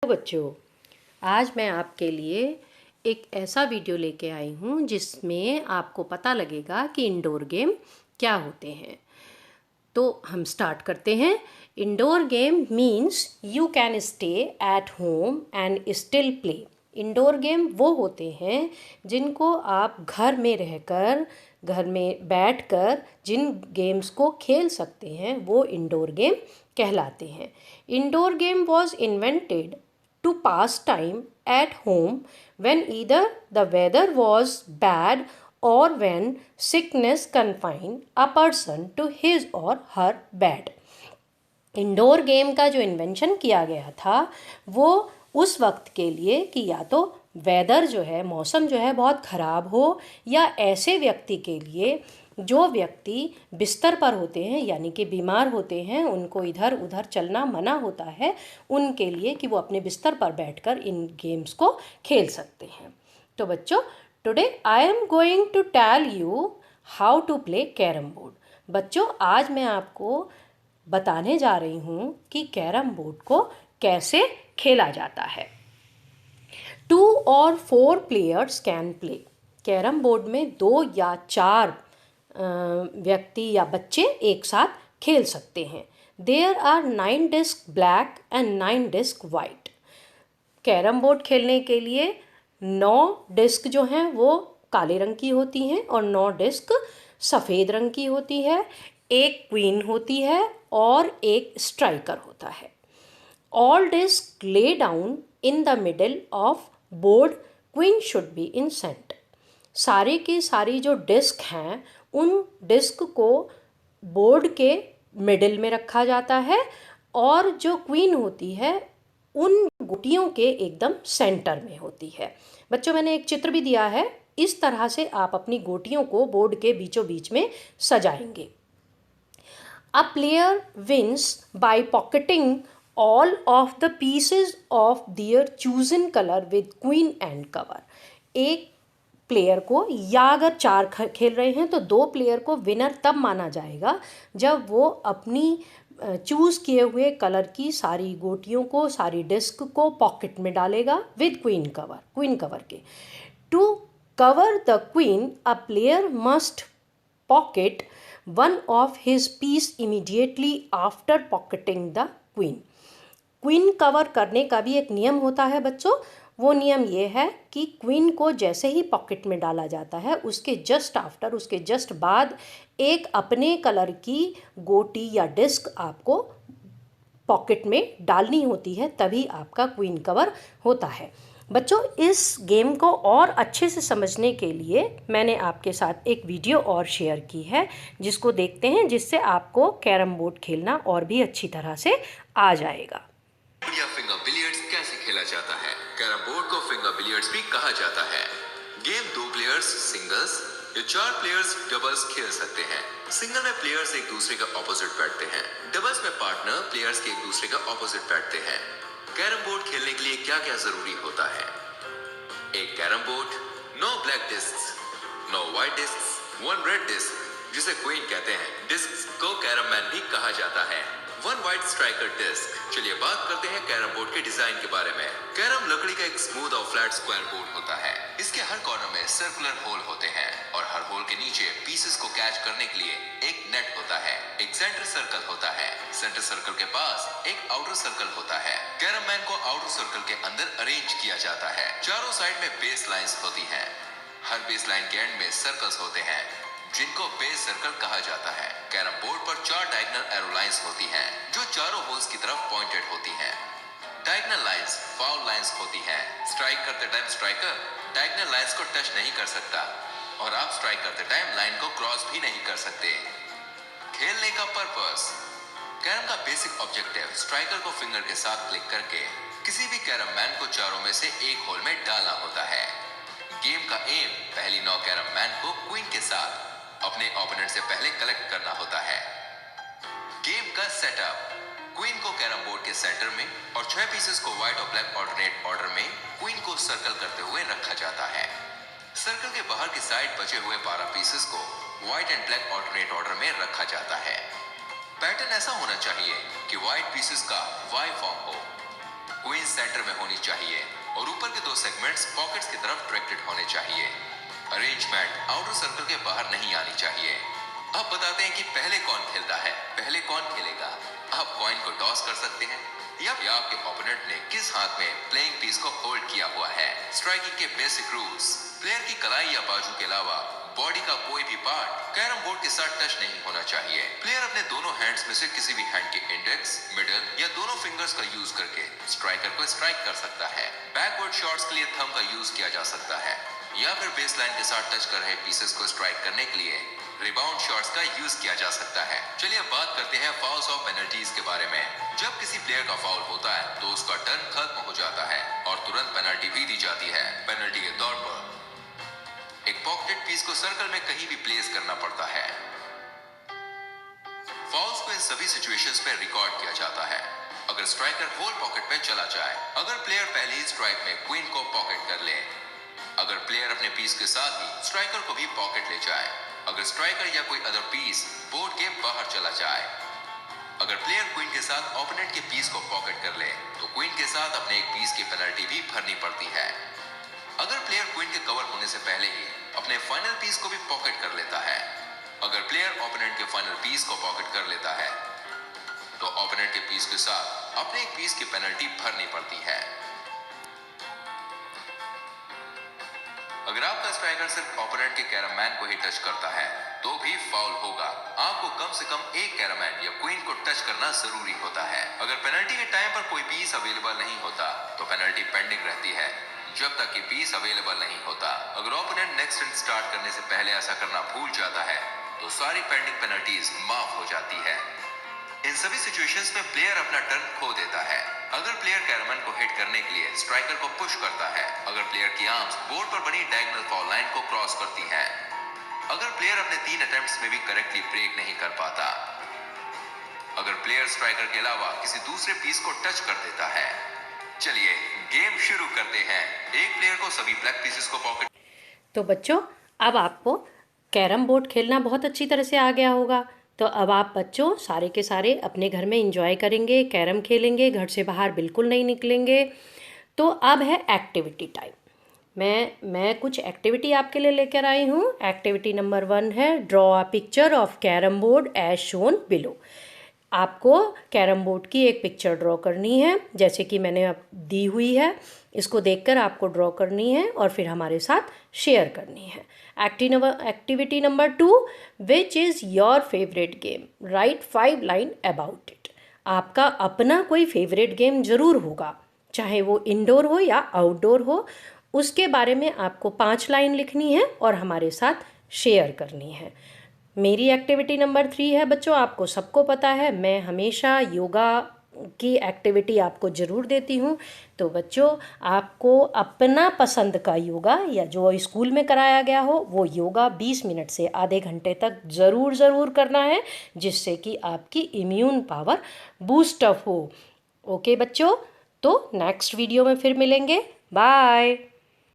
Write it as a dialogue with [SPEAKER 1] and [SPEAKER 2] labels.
[SPEAKER 1] बच्चों, आज मैं आपके लिए एक ऐसा वीडियो लेके आई हूँ जिसमें आपको पता लगेगा कि इंडोर गेम क्या होते हैं। तो हम स्टार्ट करते हैं। Indoor game means you can stay at home and still play. Indoor game वो होते हैं जिनको आप घर में रहकर, घर में बैठकर जिन गेम्स को खेल सकते हैं वो इंडोर गेम कहलाते हैं। Indoor game was invented to pass time at home when either the weather was bad or when sickness confined a person to his or her bed। Indoor game का जो invention किया गया था वो उस वक्त के लिए कि या तो वेदर जो है, मौसम जो है बहुत ख़राब हो, या ऐसे व्यक्ति के लिए जो व्यक्ति बिस्तर पर होते हैं यानी कि बीमार होते हैं, उनको इधर उधर चलना मना होता है, उनके लिए कि वो अपने बिस्तर पर बैठकर इन गेम्स को खेल सकते हैं। तो बच्चों, today I am going to tell you how to play carrom board. बच्चों, आज मैं आपको बताने जा रही हूँ कि कैरम बोर्ड को कैसे खेला जाता है। 2 और 4 players can play. Carrom board में 2 या 4 व्यक्ति या बच्चे एक साथ खेल सकते हैं। There are 9 disc black and 9 disc white. Carrom board खेलने के लिए 9 डिस्क जो हैं वो काले रंग की होती हैं और 9 डिस्क सफ़ेद रंग की होती है। एक क्वीन होती है और एक स्ट्राइकर होता है। All disc lay down in the middle of board, queen should be in centre. सारी की सारी जो डिस्क हैं उन डिस्क को बोर्ड के मिडिल में रखा जाता है और जो क्वीन होती है उन गोटियों के एकदम सेंटर में होती है। बच्चों, मैंने एक चित्र भी दिया है, इस तरह से आप अपनी गोटियों को बोर्ड के बीचों बीच में सजाएंगे। A player wins by pocketing all of the pieces of their chosen color with queen and cover। एक प्लेयर को, या अगर 4 खेल रहे हैं तो 2 प्लेयर को विनर तब माना जाएगा जब वो अपनी चूज़ किए हुए कलर की सारी गोटियों को, सारी डिस्क को पॉकेट में डालेगा विद क्वीन कवर के। To cover the queen a player must pocket one of his piece immediately after pocketing the queen। Queen cover करने का भी एक नियम होता है बच्चों। वो नियम ये है कि क्वीन को जैसे ही पॉकेट में डाला जाता है उसके जस्ट आफ्टर, उसके जस्ट बाद एक अपने कलर की गोटी या डिस्क आपको पॉकेट में डालनी होती है, तभी आपका क्वीन कवर होता है। बच्चों, इस गेम को और अच्छे से समझने के लिए मैंने आपके साथ एक वीडियो और शेयर की है जिसको देखते हैं, जिससे आपको कैरम बोर्ड खेलना और भी अच्छी तरह से आ जाएगा।
[SPEAKER 2] या फिंगर बिलियर्ड्स कैसे खेला जाता है। कैरम बोर्ड को फिंगर बिलियर्ड्स भी कहा जाता है। गेम 2 प्लेयर्स सिंगल्स या 4 प्लेयर्स डबल्स खेल सकते हैं। सिंगल में प्लेयर्स एक दूसरे के ऑपोजिट बैठते हैं। डबल्स में पार्टनर प्लेयर्स के एक दूसरे का ऑपोजिट बैठते हैं। कैरम बोर्ड खेलने के लिए क्या क्या जरूरी होता है। एक carrom board, 9 black disc, 9 white disc, 1 red disc जिसे क्वीन कहते हैं। डिस्क को कैरम मैन भी कहा जाता है। 1 व्हाइट स्ट्राइकर डिस्क। चलिए बात करते हैं कैरम बोर्ड के डिजाइन के बारे में। कैरम लकड़ी का एक स्मूथ और फ्लैट स्क्वायर बोर्ड होता है। इसके हर कॉर्नर में सर्कुलर होल होते हैं और हर होल के नीचे पीसेस को कैच करने के लिए एक नेट होता है। एक सेंटर सर्कल होता है। सेंटर सर्कल के पास एक आउटर सर्कल होता है। कैरम मैन को आउटर सर्कल के अंदर अरेंज किया जाता है। चारों साइड में बेस लाइंस होती हैं। हर बेस लाइन के एंड में सर्कल्स होते हैं जिनको बेस सर्कल कहा जाता है। कैरम बोर्ड पर 4 डायगोनल एरो लाइंस होती हैं जो चारों होल्स की तरफ पॉइंटेड होती हैं। डायगोनल लाइंस फाउल लाइंस होती हैं। स्ट्राइक करते टाइम स्ट्राइकर डायगोनल लाइंस को टच नहीं कर सकता और आप स्ट्राइक करते टाइम लाइन को क्रॉस भी नहीं कर सकते। खेलने का पर्पस। कैरम का बेसिक ऑब्जेक्टिव स्ट्राइकर को फिंगर के साथ क्लिक करके किसी भी कैरम मैन को चारों में से एक होल में डालना होता है। गेम का एम पहली 9 कैरम मैन को क्वीन के साथ अपने ओपोनेंट से पहले कलेक्ट करना होता है। गेम का सेटअप। क्वीन को कैरम बोर्ड के सेंटर में और 6 पीसेस को व्हाइट और ब्लैक ऑल्टरनेट ऑर्डर में क्वीन को सर्कल करते हुए रखा जाता है। सर्कल के बाहर की साइड बचे हुए 12 पीसेस को white and black alternate order में रखा जाता है। पैटर्न ऐसा होना चाहिए कि व्हाइट पीसेस का वाई फॉर्म हो। क्वीन सेंटर में होनी चाहिए और ऊपर के 2 सेगमेंट्स पॉकेट्स की तरफ डायरेक्टेड होने चाहिए। अरेंजमेंट आउटर सर्कल के बाहर नहीं आनी चाहिए। अब बताते हैं कि पहले कौन खेलता है। पहले कौन खेलेगा? आप कॉइन को टॉस कर सकते हैं या आपके ओपोनेंट ने किस हाथ में प्लेइंग पीस को होल्ड किया हुआ है। स्ट्राइकिंग के बेसिक रूल्स: प्लेयर की कलाई या बाजू के अलावा बॉडी का कोई भी पार्ट कैरम बोर्ड के साथ टच नहीं होना चाहिए। प्लेयर अपने दोनों हैंड्स में से किसी भी हैंड के इंडेक्स, मिडिल या दोनों फिंगर्स का यूज करके स्ट्राइकर को स्ट्राइक कर सकता है। बैकवर्ड शॉट्स के लिए थंब का यूज किया जा सकता है या फिर बेस लाइन के साथ टच कर रहे पीसेस को स्ट्राइक करने के लिए रिबाउंड शॉट्स का यूज किया जा सकता है। चलिए अब बात करते हैं फाउल्स और पेनल्टीज के बारे में। जब किसी प्लेयर का फाउल होता है तो उसका टर्न खत्म हो जाता है और तुरंत पेनल्टी भी दी जाती है। पेनल्टी के तौर पर एक पॉकेटेड पीस को सर्कल में कहीं भी प्लेस करना पड़ता है। फाउल्स को इन सभी सिचुएशंस में रिकॉर्ड किया जाता है। अगर स्ट्राइकर होल पॉकेट में चला जाए, अगर प्लेयर पहले ही स्ट्राइक में क्वीन को पॉकेट कर ले, अगर प्लेयर अपने पीस के साथ ही स्ट्राइकर को भी पॉकेट ले जाए, अगर स्ट्राइकर या कोई अदर पीस बोर्ड के बाहर चला जाए, अगर प्लेयर क्वीन के साथ ओपोनेंट के पीस को पॉकेट कर ले तो क्वीन के साथ अपने एक पीस की पेनल्टी भी भरनी पड़ती है। अगर प्लेयर क्वीन के कवर होने से पहले ही अपने फाइनल पीस को भी पॉकेट कर लेता है, अगर प्लेयर ओपोनेंट के फाइनल पीस को पॉकेट कर लेता है तो ओपोनेंट के पीस के साथ अपने एक पीस की पेनल्टी भरनी पड़ती है। अगर आपका स्ट्राइकर सिर्फ ओपोनेंट के कैरमैन को ही टच करता है तो भी फाउल होगा। आपको कम से कम एक कैरमैन या क्वीन को टच करना जरूरी होता है। अगर पेनल्टी के टाइम पर कोई पीस अवेलेबल नहीं होता तो पेनल्टी पेंडिंग रहती है जब तक कि पीस अवेलेबल नहीं होता। अगर ओपोनेंट नेक्स्ट रन स्टार्ट करने से पहले ऐसा करना भूल जाता है तो सारी पेंडिंग पेनल्टीज माफ हो जाती है। इन सभी सिचुएशंस में प्लेयर अपना टर्न खो देता है। अगर प्लेयर कैरमैन को हिट करने के लिए स्ट्राइकर को पुश करता है, अगर प्लेयर की आर्म्स बोर्ड पर बनी डायगोनल फाउल लाइन को क्रॉस करती हैं, अगर प्लेयर अपने 3 अटेम्प्ट्स में भी करेक्टली ब्रेक नहीं कर पाता, अगर प्लेयर स्ट्राइकर के अलावा किसी दूसरे पीस को टच कर देता है। चलिए गेम शुरू करते हैं। एक प्लेयर को सभी ब्लैक पीसेस को पॉकेट।
[SPEAKER 1] तो बच्चों, अब आपको कैरम बोर्ड खेलना बहुत अच्छी तरह से आ गया होगा। तो अब आप बच्चों सारे के सारे अपने घर में एंजॉय करेंगे, कैरम खेलेंगे, घर से बाहर बिल्कुल नहीं निकलेंगे। तो अब है एक्टिविटी टाइम। मैं कुछ एक्टिविटी आपके लिए लेकर आई हूँ। एक्टिविटी नंबर 1 है draw a picture of carrom board as shown below. आपको कैरम बोर्ड की एक पिक्चर ड्रॉ करनी है, जैसे कि मैंने अब दी हुई है। इसको देखकर आपको ड्रॉ करनी है और फिर हमारे साथ शेयर करनी है। Activity number 2, which is your favourite game, right 5 line about it. आपका अपना कोई फेवरेट गेम ज़रूर होगा, चाहे वो इंडोर हो या आउटडोर हो। उसके बारे में आपको 5 लाइन लिखनी है और हमारे साथ शेयर करनी है। मेरी एक्टिविटी नंबर 3 है बच्चों, आपको सबको पता है मैं हमेशा योगा की एक्टिविटी आपको ज़रूर देती हूँ। तो बच्चों, आपको अपना पसंद का योगा या जो स्कूल में कराया गया हो वो योगा 20 मिनट से आधे घंटे तक ज़रूर करना है, जिससे कि आपकी इम्यून पावर बूस्ट अप हो। ओके बच्चों, तो नेक्स्ट वीडियो में फिर मिलेंगे। बाय।